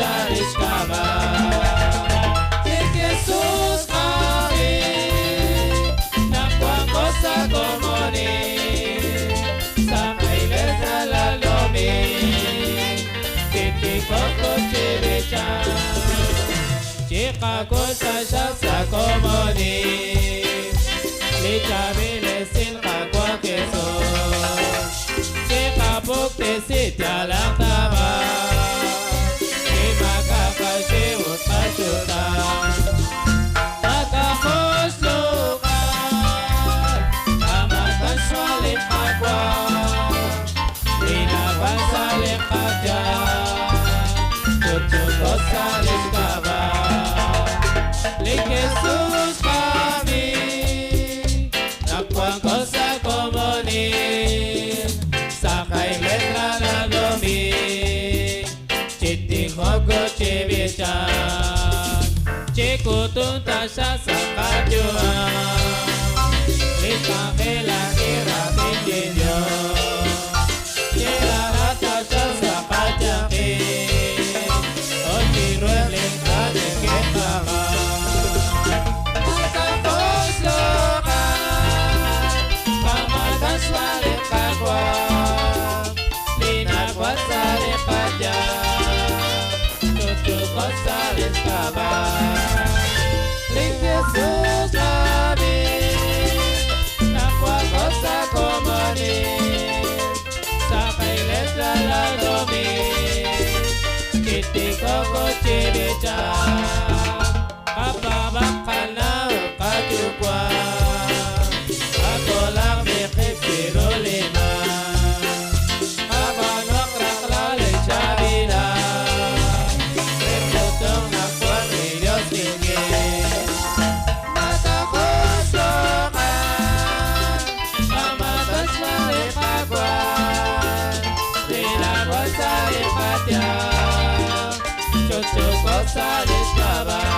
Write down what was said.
cosa riscava. Jesús kami nakuha ko sa komuni sa iglesia la lomi titi ko chibicha chika ko sa komuni lichabile sin kakwa keso chika bukti sitya lang taba di makakasiwot pasyuta. Jesús kami nakuha ko sa komunil sakay letra na lumig chiting hogo chibichan chikutunta siya sa kadyuhan litang kila-kira pinjinyo kirarata siya sa kadyakin o chirueling kadeketaka. Jesús kami nakuha ko sa komuni sa iglesia la lomi kiti ko chibicha kapabakal na kadyukwa ako lang bikip sirulima kabanok raklali chabila reputong nakuha ni Diyos tingin. Cosa riscava.